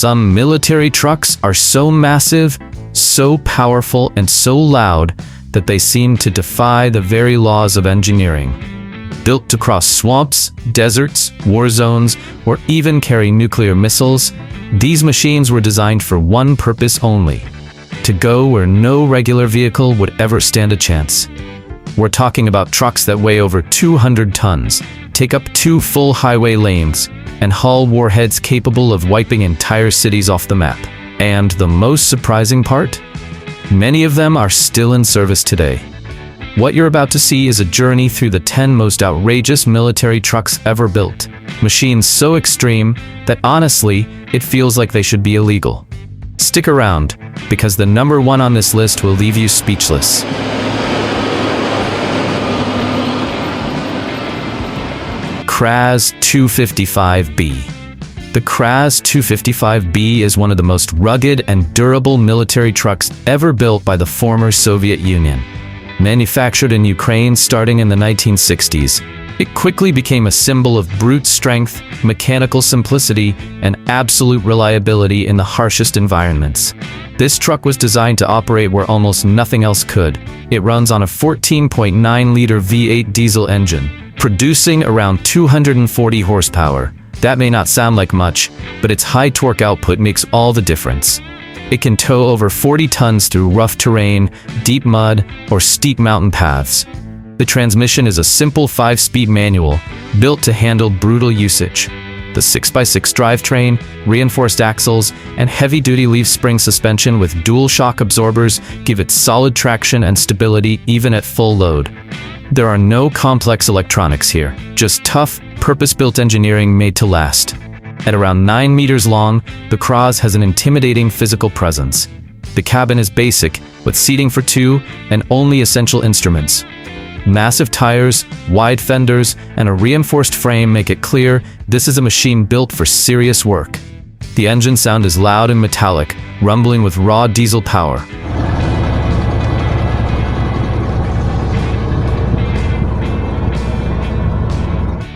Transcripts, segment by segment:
Some military trucks are so massive, so powerful, and so loud that they seem to defy the very laws of engineering. Built to cross swamps, deserts, war zones, or even carry nuclear missiles, these machines were designed for one purpose only: to go where no regular vehicle would ever stand a chance. We're talking about trucks that weigh over 200 tons, take up 2 full highway lanes, and haul warheads capable of wiping entire cities off the map. And the most surprising part? Many of them are still in service today. What you're about to see is a journey through the 10 most outrageous military trucks ever built. Machines so extreme that honestly, it feels like they should be illegal. Stick around, because the number one on this list will leave you speechless. Kraz 255B. The Kraz 255B is one of the most rugged and durable military trucks ever built by the former Soviet Union. Manufactured in Ukraine starting in the 1960s, it quickly became a symbol of brute strength, mechanical simplicity, and absolute reliability in the harshest environments. This truck was designed to operate where almost nothing else could. It runs on a 14.9-liter V8 diesel engine, producing around 240 horsepower. That may not sound like much, but its high torque output makes all the difference. It can tow over 40 tons through rough terrain, deep mud, or steep mountain paths. The transmission is a simple 5-speed manual, built to handle brutal usage. The 6x6 drivetrain, reinforced axles, and heavy-duty leaf spring suspension with dual shock absorbers give it solid traction and stability even at full load. There are no complex electronics here, just tough, purpose-built engineering made to last. At around 9 meters long, the Kraz has an intimidating physical presence. The cabin is basic, with seating for 2 and only essential instruments. Massive tires, wide fenders, and a reinforced frame make it clear this is a machine built for serious work. The engine sound is loud and metallic, rumbling with raw diesel power.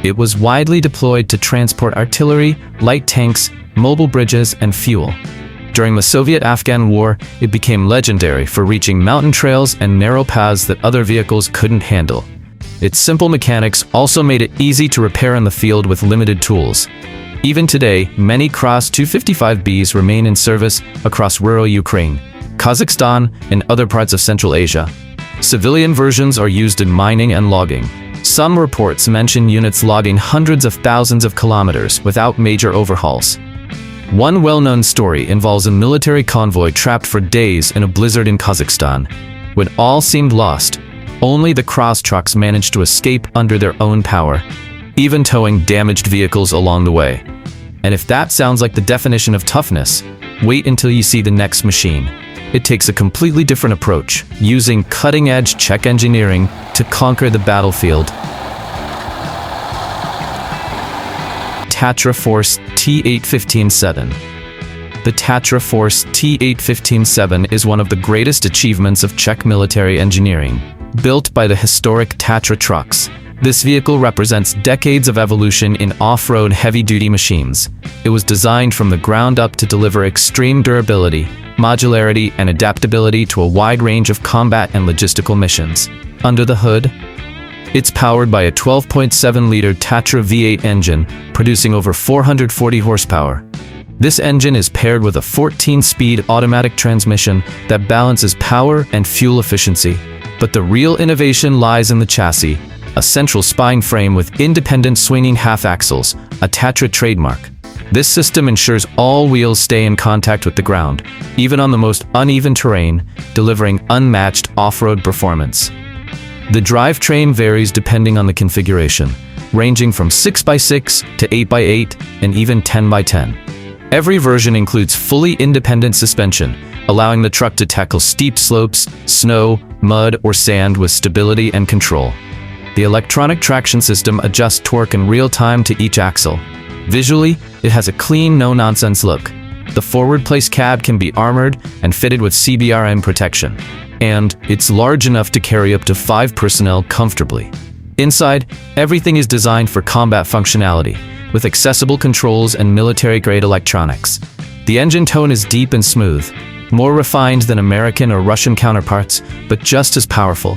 It was widely deployed to transport artillery, light tanks, mobile bridges, and fuel. During the Soviet-Afghan War, it became legendary for reaching mountain trails and narrow paths that other vehicles couldn't handle. Its simple mechanics also made it easy to repair in the field with limited tools. Even today, many Kraz 255Bs remain in service across rural Ukraine, Kazakhstan, and other parts of Central Asia. Civilian versions are used in mining and logging. Some reports mention units logging hundreds of thousands of kilometers without major overhauls. One well-known story involves a military convoy trapped for days in a blizzard in Kazakhstan. When all seemed lost, only the Kraz trucks managed to escape under their own power, even towing damaged vehicles along the way. And if that sounds like the definition of toughness, wait until you see the next machine. It takes a completely different approach, using cutting-edge Czech engineering to conquer the battlefield. Tatra Force T8157. The Tatra Force T8157 is one of the greatest achievements of Czech military engineering. Built by the historic Tatra trucks, this vehicle represents decades of evolution in off-road heavy-duty machines. It was designed from the ground up to deliver extreme durability, modularity, and adaptability to a wide range of combat and logistical missions. Under the hood, it's powered by a 12.7-liter Tatra V8 engine, producing over 440 horsepower. This engine is paired with a 14-speed automatic transmission that balances power and fuel efficiency. But the real innovation lies in the chassis, a central spine frame with independent swinging half-axles, a Tatra trademark. This system ensures all wheels stay in contact with the ground, even on the most uneven terrain, delivering unmatched off-road performance. The drivetrain varies depending on the configuration, ranging from 6x6 to 8x8 and even 10x10. Every version includes fully independent suspension, allowing the truck to tackle steep slopes, snow, mud, or sand with stability and control. The electronic traction system adjusts torque in real time to each axle. Visually, it has a clean, no-nonsense look. The forward-placed cab can be armored and fitted with CBRN protection. And it's large enough to carry up to 5 personnel comfortably. Inside, everything is designed for combat functionality, with accessible controls and military-grade electronics. The engine tone is deep and smooth, more refined than American or Russian counterparts, but just as powerful.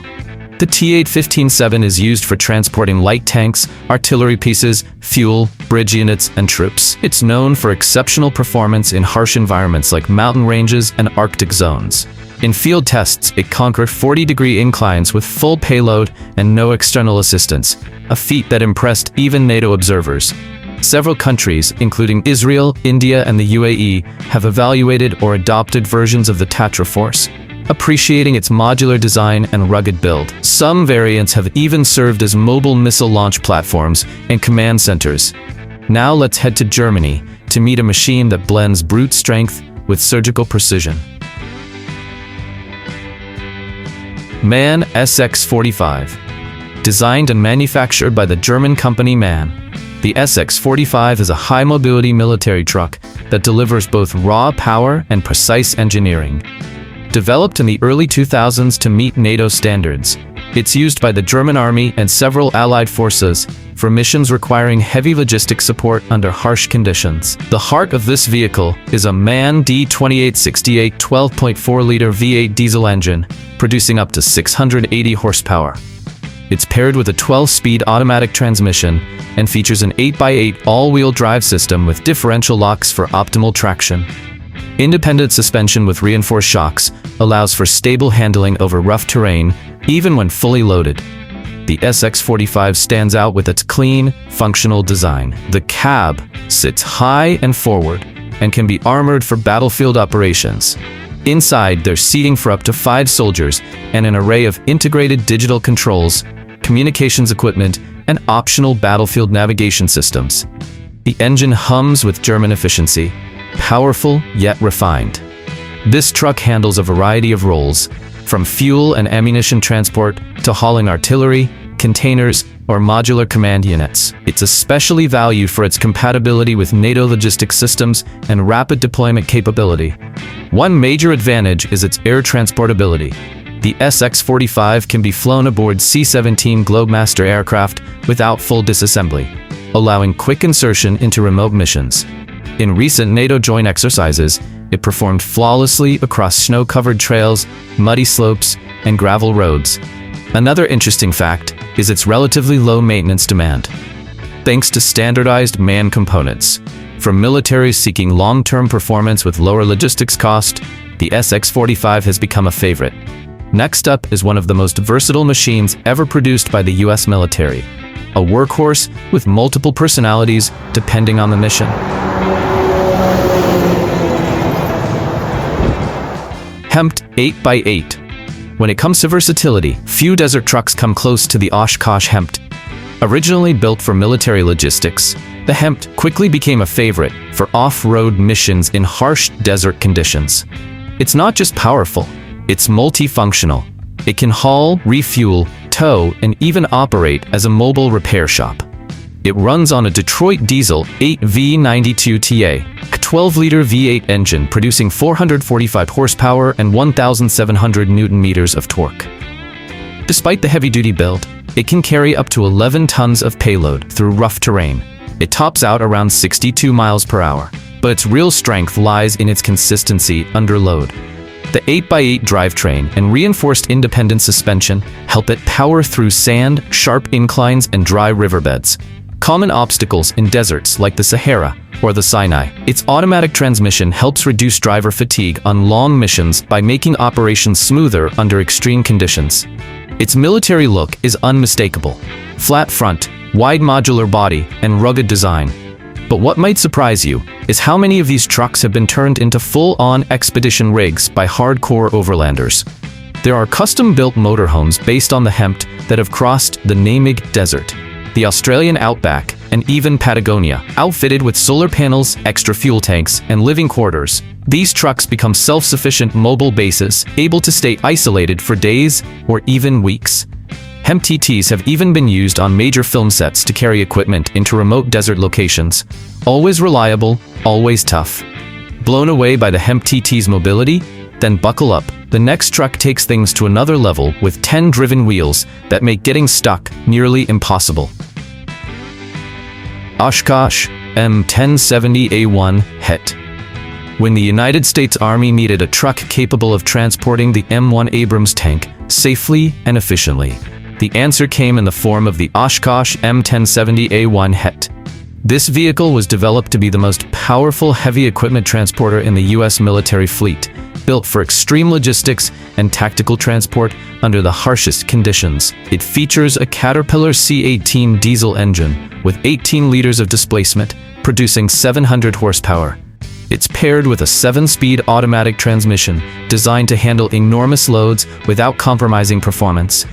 The T8157 is used for transporting light tanks, artillery pieces, fuel, bridge units, and troops. It's known for exceptional performance in harsh environments like mountain ranges and Arctic zones. In field tests, it conquered 40-degree inclines with full payload and no external assistance, a feat that impressed even NATO observers. Several countries, including Israel, India, and the UAE, have evaluated or adopted versions of the Tatra Force, appreciating its modular design and rugged build. Some variants have even served as mobile missile launch platforms and command centers. Now let's head to Germany to meet a machine that blends brute strength with surgical precision. MAN SX45. Designed and manufactured by the German company MAN, the SX45 is a high-mobility military truck that delivers both raw power and precise engineering. Developed in the early 2000s to meet NATO standards, it's used by the German Army and several Allied forces for missions requiring heavy logistic support under harsh conditions. The heart of this vehicle is a MAN D2868 12.4-liter V8 diesel engine, producing up to 680 horsepower. It's paired with a 12-speed automatic transmission and features an 8x8 all-wheel drive system with differential locks for optimal traction. Independent suspension with reinforced shocks allows for stable handling over rough terrain, even when fully loaded. The SX45 stands out with its clean, functional design. The cab sits high and forward and can be armored for battlefield operations. Inside, there's seating for up to 5 soldiers and an array of integrated digital controls, communications equipment, and optional battlefield navigation systems. The engine hums with German efficiency, powerful yet refined. This truck handles a variety of roles, from fuel and ammunition transport to hauling artillery, containers, or modular command units. It's especially valued for its compatibility with NATO logistics systems and rapid deployment capability. One major advantage is its air transportability. The SX45 can be flown aboard C-17 Globemaster aircraft without full disassembly, allowing quick insertion into remote missions. In recent NATO joint exercises, it performed flawlessly across snow-covered trails, muddy slopes, and gravel roads. Another interesting fact is its relatively low maintenance demand. Thanks to standardized MAN components, from militaries seeking long-term performance with lower logistics cost, the SX45 has become a favorite. Next up is one of the most versatile machines ever produced by the US military, a workhorse with multiple personalities depending on the mission. Hemp 8x8. When it comes to versatility, few desert trucks come close to the Oshkosh Hemp. Originally built for military logistics, the Hemp quickly became a favorite for off-road missions in harsh desert conditions. It's not just powerful, it's multifunctional. It can haul, refuel, tow, and even operate as a mobile repair shop. It runs on a Detroit diesel 8V92TA, a 12-liter V8 engine producing 445 horsepower and 1,700 Newton-meters of torque. Despite the heavy-duty build, it can carry up to 11 tons of payload through rough terrain. It tops out around 62 miles per hour, but its real strength lies in its consistency under load. The 8x8 drivetrain and reinforced independent suspension help it power through sand, sharp inclines, and dry riverbeds, common obstacles in deserts like the Sahara or the Sinai. Its automatic transmission helps reduce driver fatigue on long missions by making operations smoother under extreme conditions. Its military look is unmistakable: flat front, wide modular body, and rugged design. But what might surprise you is how many of these trucks have been turned into full-on expedition rigs by hardcore overlanders. There are custom-built motorhomes based on the Hemp that have crossed the Namib Desert, the Australian outback, and even Patagonia. Outfitted with solar panels, extra fuel tanks, and living quarters, these trucks become self-sufficient mobile bases, able to stay isolated for days or even weeks. Hemp TTs have even been used on major film sets to carry equipment into remote desert locations. Always reliable, always tough. Blown away by the Hemp TT's mobility? Then buckle up. The next truck takes things to another level with 10 driven wheels that make getting stuck nearly impossible. Oshkosh M1070A1 HET. When the United States Army needed a truck capable of transporting the M1 Abrams tank safely and efficiently, the answer came in the form of the Oshkosh M1070A1 HET. This vehicle was developed to be the most powerful heavy equipment transporter in the U.S. military fleet, built for extreme logistics and tactical transport under the harshest conditions. It features a Caterpillar C18 diesel engine with 18 liters of displacement, producing 700 horsepower. It's paired with a 7-speed automatic transmission designed to handle enormous loads without compromising performance.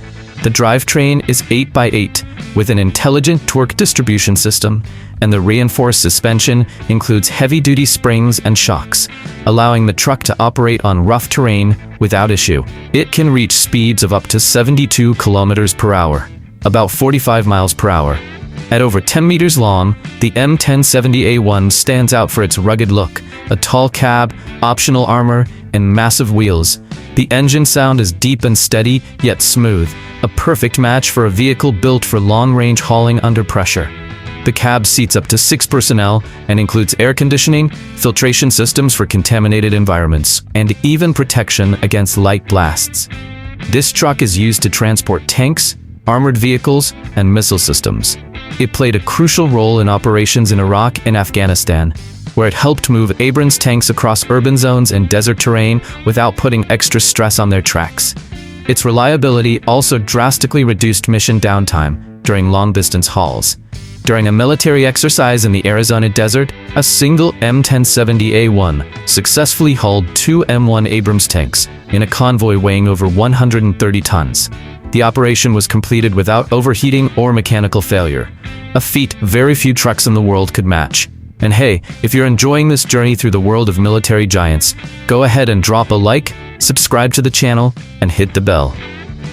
The drivetrain is 8x8 with an intelligent torque distribution system, and the reinforced suspension includes heavy-duty springs and shocks, allowing the truck to operate on rough terrain without issue. It can reach speeds of up to 72 kilometers per hour, about 45 miles per hour. At over 10 meters long, the M1070A1 stands out for its rugged look, a tall cab, optional armor, and massive wheels. The engine sound is deep and steady, yet smooth, a perfect match for a vehicle built for long-range hauling under pressure. The cab seats up to 6 personnel and includes air conditioning, filtration systems for contaminated environments, and even protection against light blasts. This truck is used to transport tanks, armored vehicles, and missile systems. It played a crucial role in operations in Iraq and Afghanistan, where it helped move Abrams tanks across urban zones and desert terrain without putting extra stress on their tracks. Its reliability also drastically reduced mission downtime during long-distance hauls. During a military exercise in the Arizona desert, a single M1070A1 successfully hauled 2 M1 Abrams tanks in a convoy weighing over 130 tons. The operation was completed without overheating or mechanical failure, a feat very few trucks in the world could match. And hey, if you're enjoying this journey through the world of military giants, go ahead and drop a like, subscribe to the channel, and hit the bell.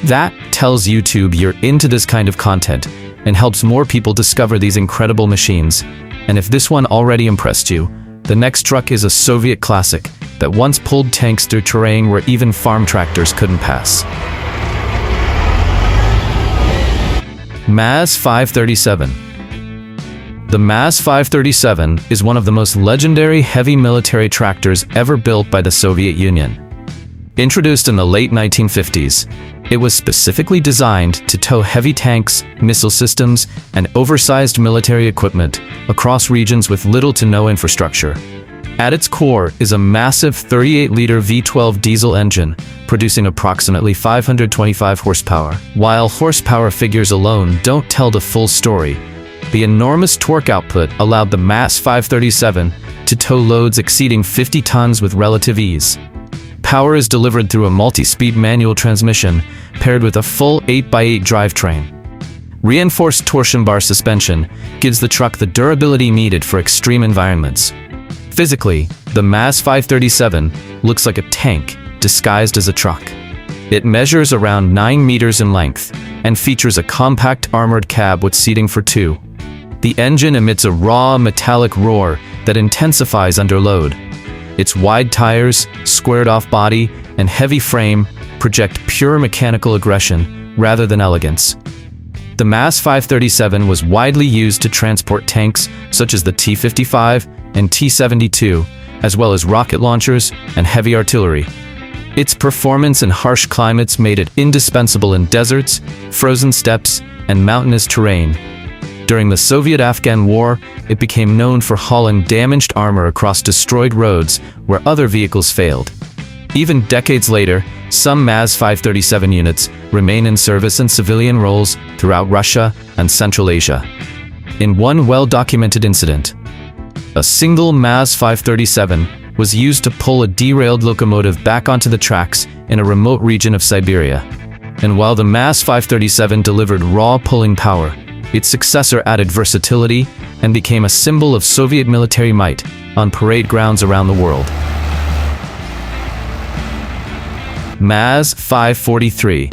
That tells YouTube you're into this kind of content and helps more people discover these incredible machines. And if this one already impressed you, the next truck is a Soviet classic that once pulled tanks through terrain where even farm tractors couldn't pass. MAZ 537. The MAZ 537 is one of the most legendary heavy military tractors ever built by the Soviet Union. Introduced in the late 1950s, it was specifically designed to tow heavy tanks, missile systems, and oversized military equipment across regions with little to no infrastructure. At its core is a massive 38-liter V12 diesel engine, producing approximately 525 horsepower. While horsepower figures alone don't tell the full story, the enormous torque output allowed the MAZ 537 to tow loads exceeding 50 tons with relative ease. Power is delivered through a multi-speed manual transmission paired with a full 8x8 drivetrain. Reinforced torsion bar suspension gives the truck the durability needed for extreme environments. Physically, the MAZ 537 looks like a tank disguised as a truck. It measures around 9 meters in length and features a compact armored cab with seating for 2. The engine emits a raw, metallic roar that intensifies under load. Its wide tires, squared-off body, and heavy frame project pure mechanical aggression rather than elegance. The MAZ 537 was widely used to transport tanks such as the T-55 and T-72, as well as rocket launchers and heavy artillery. Its performance in harsh climates made it indispensable in deserts, frozen steppes, and mountainous terrain. During the Soviet-Afghan War, it became known for hauling damaged armor across destroyed roads where other vehicles failed. Even decades later, some MAZ 537 units remain in service in civilian roles throughout Russia and Central Asia. In one well-documented incident, a single MAZ 537 was used to pull a derailed locomotive back onto the tracks in a remote region of Siberia. And while the MAZ 537 delivered raw pulling power, its successor added versatility and became a symbol of Soviet military might on parade grounds around the world. MAZ 543.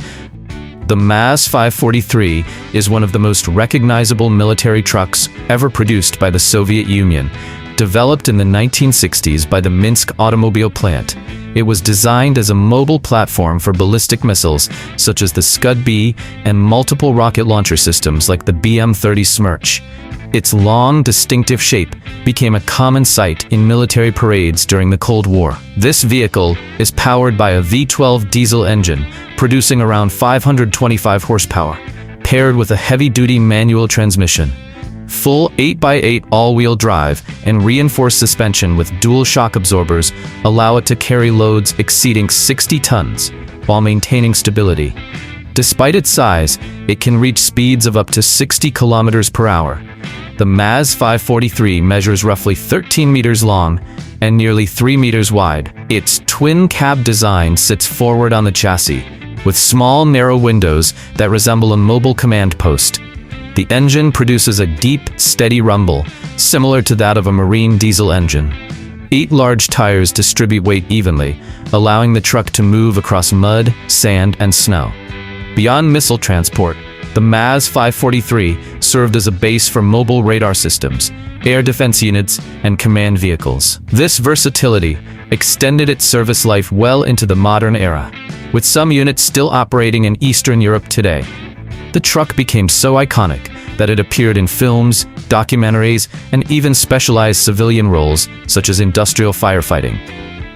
The MAZ 543 is one of the most recognizable military trucks ever produced by the Soviet Union. Developed in the 1960s by the Minsk automobile plant, it was designed as a mobile platform for ballistic missiles such as the Scud-B and multiple rocket launcher systems like the BM-30 Smerch. Its long, distinctive shape became a common sight in military parades during the Cold War. This vehicle is powered by a V12 diesel engine, producing around 525 horsepower, paired with a heavy-duty manual transmission. Full 8x8 all-wheel drive and reinforced suspension with dual shock absorbers allow it to carry loads exceeding 60 tons while maintaining stability. Despite its size, it can reach speeds of up to 60 kilometers per hour. The MAZ 543 measures roughly 13 meters long and nearly 3 meters wide. Its twin-cab design sits forward on the chassis, with small, narrow windows that resemble a mobile command post. The engine produces a deep, steady rumble, similar to that of a marine diesel engine. 8 large tires distribute weight evenly, allowing the truck to move across mud, sand, and snow. Beyond missile transport, the MAZ 543 served as a base for mobile radar systems, air defense units, and command vehicles. This versatility extended its service life well into the modern era, with some units still operating in Eastern Europe today. The truck became so iconic that it appeared in films, documentaries, and even specialized civilian roles such as industrial firefighting.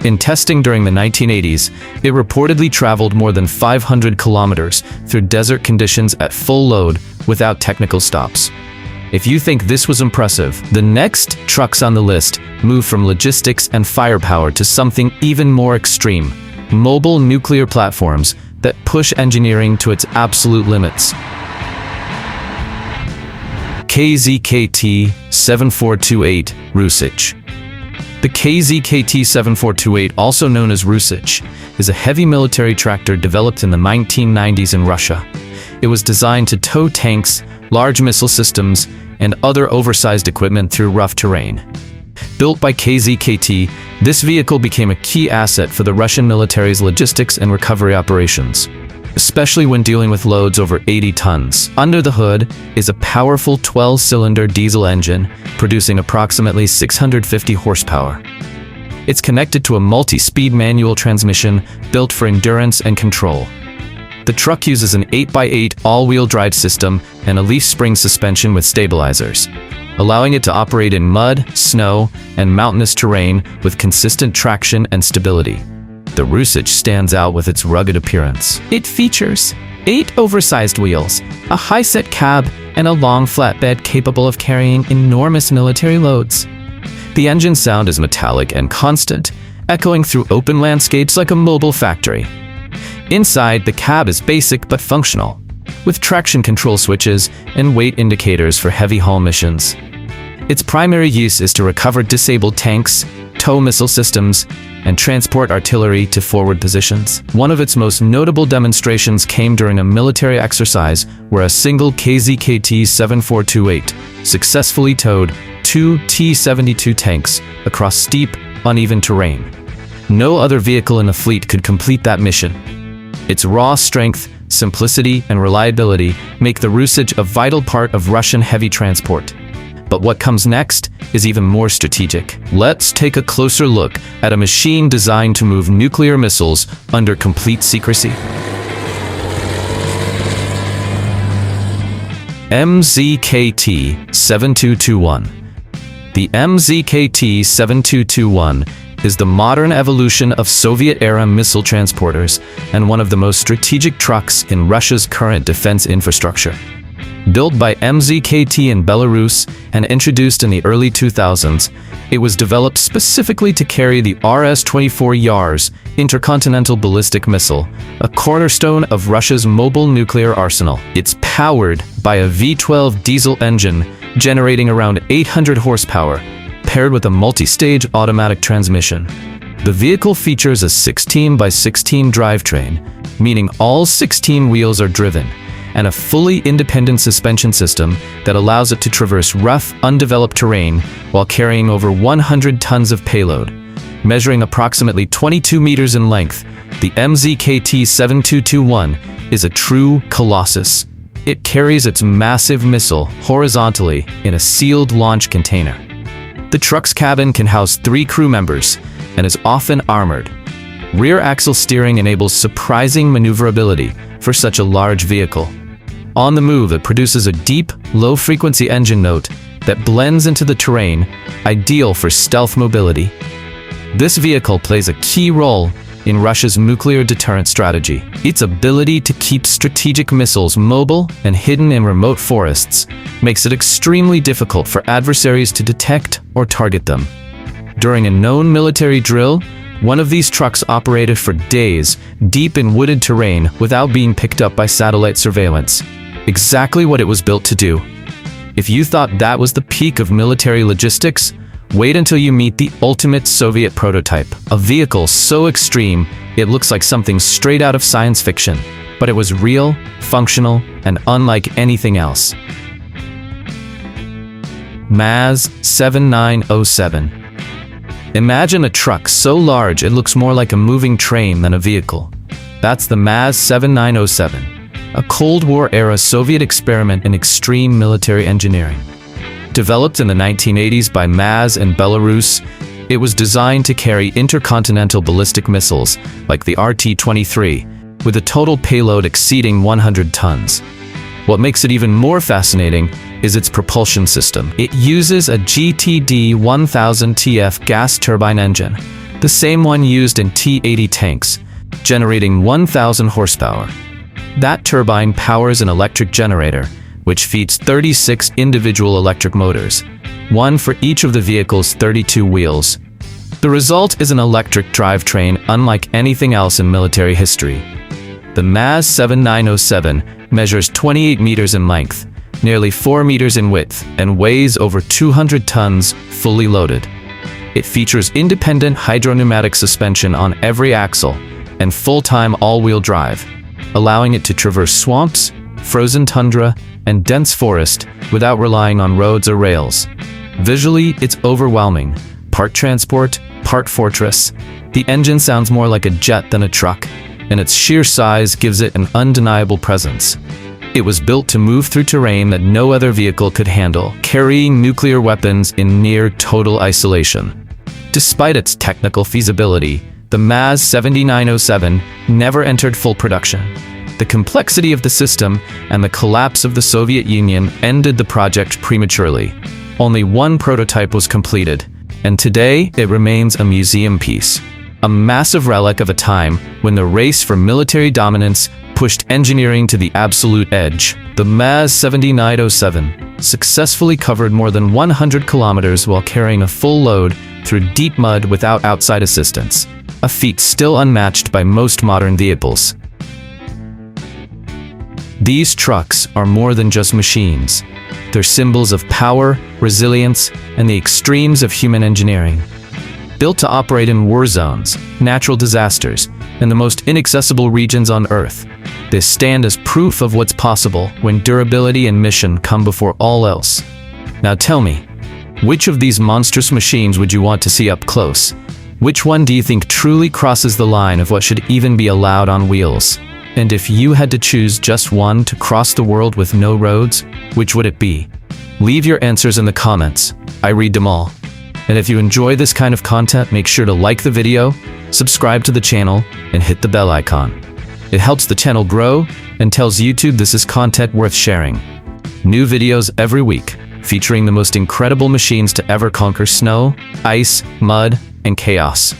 In testing during the 1980s, it reportedly traveled more than 500 kilometers through desert conditions at full load without technical stops. If you think this was impressive, the next trucks on the list move from logistics and firepower to something even more extreme: mobile nuclear platforms that push engineering to its absolute limits. KZKT-7428 Rusich. The KZKT-7428, also known as Rusich, is a heavy military tractor developed in the 1990s in Russia. It was designed to tow tanks, large missile systems, and other oversized equipment through rough terrain. Built by KZKT, this vehicle became a key asset for the Russian military's logistics and recovery operations, especially when dealing with loads over 80 tons. Under the hood is a powerful 12-cylinder diesel engine producing approximately 650 horsepower. It's connected to a multi-speed manual transmission built for endurance and control. The truck uses an 8x8 all-wheel drive system and a leaf spring suspension with stabilizers, allowing it to operate in mud, snow, and mountainous terrain with consistent traction and stability. The Rusich stands out with its rugged appearance. It features 8 oversized wheels, a high-set cab, and a long flatbed capable of carrying enormous military loads. The engine sound is metallic and constant, echoing through open landscapes like a mobile factory. Inside, the cab is basic but functional, with traction control switches and weight indicators for heavy haul missions. Its primary use is to recover disabled tanks, tow missile systems, and transport artillery to forward positions. One of its most notable demonstrations came during a military exercise where a single KZKT-7428 successfully towed 2 T-72 tanks across steep, uneven terrain. No other vehicle in the fleet could complete that mission. Its raw strength, simplicity, and reliability make the Rusich a vital part of Russian heavy transport. But what comes next is even more strategic. Let's take a closer look at a machine designed to move nuclear missiles under complete secrecy. MZKT-7221. The MZKT-7221 is the modern evolution of Soviet-era missile transporters and one of the most strategic trucks in Russia's current defense infrastructure. Built by MZKT in Belarus and introduced in the early 2000s, it was developed specifically to carry the Rs-24 Yars intercontinental ballistic missile, a cornerstone of Russia's mobile nuclear arsenal. It's powered by a V12 diesel engine generating around 800 horsepower, paired with a multi-stage automatic transmission. The vehicle features a 16x16 drivetrain, meaning all 16 wheels are driven, and a fully independent suspension system that allows it to traverse rough, undeveloped terrain while carrying over 100 tons of payload. Measuring approximately 22 meters in length, the MZKT-7221 is a true colossus. It carries its massive missile horizontally in a sealed launch container. The truck's cabin can house 3 crew members and is often armored. Rear axle steering enables surprising maneuverability for such a large vehicle. On the move, it produces a deep, low-frequency engine note that blends into the terrain, ideal for stealth mobility. This vehicle plays a key role in Russia's nuclear deterrent strategy. Its ability to keep strategic missiles mobile and hidden in remote forests makes it extremely difficult for adversaries to detect or target them. During a known military drill, one of these trucks operated for days deep in wooded terrain without being picked up by satellite surveillance. Exactly what it was built to do. If you thought that was the peak of military logistics, wait until you meet the ultimate Soviet prototype, a vehicle so extreme it looks like something straight out of science fiction, but it was real, functional, and unlike anything else. MAZ 7907. Imagine a truck so large it looks more like a moving train than a vehicle. That's the MAZ 7907, a Cold War-era Soviet experiment in extreme military engineering. Developed in the 1980s by MAZ in Belarus, it was designed to carry intercontinental ballistic missiles like the RT-23, with a total payload exceeding 100 tons. What makes it even more fascinating is its propulsion system. It uses a GTD-1000TF gas turbine engine, the same one used in T-80 tanks, generating 1,000 horsepower. That turbine powers an electric generator, which feeds 36 individual electric motors, one for each of the vehicle's 32 wheels. The result is an electric drivetrain unlike anything else in military history. The MAZ 7907 measures 28 meters in length, nearly 4 meters in width, and weighs over 200 tons fully loaded. It features independent hydropneumatic suspension on every axle and full-time all-wheel drive, allowing it to traverse swamps, frozen tundra, and dense forest without relying on roads or rails. Visually, it's overwhelming. Part transport, part fortress. The engine sounds more like a jet than a truck, and its sheer size gives it an undeniable presence. It was built to move through terrain that no other vehicle could handle, carrying nuclear weapons in near total isolation. Despite its technical feasibility, the MAZ 7907 never entered full production. The complexity of the system and the collapse of the Soviet Union ended the project prematurely. Only one prototype was completed, and today it remains a museum piece. A massive relic of a time when the race for military dominance pushed engineering to the absolute edge. The MAZ 7907 successfully covered more than 100 kilometers while carrying a full load through deep mud without outside assistance, a feat still unmatched by most modern vehicles. These trucks are more than just machines. They're symbols of power, resilience, and the extremes of human engineering. Built to operate in war zones, natural disasters, and the most inaccessible regions on Earth, they stand as proof of what's possible when durability and mission come before all else. Now tell me, which of these monstrous machines would you want to see up close? Which one do you think truly crosses the line of what should even be allowed on wheels? And if you had to choose just one to cross the world with no roads, which would it be? Leave your answers in the comments. I read them all. And if you enjoy this kind of content, make sure to like the video, subscribe to the channel, and hit the bell icon. It helps the channel grow and tells YouTube this is content worth sharing. New videos every week, featuring the most incredible machines to ever conquer snow, ice, mud, and chaos.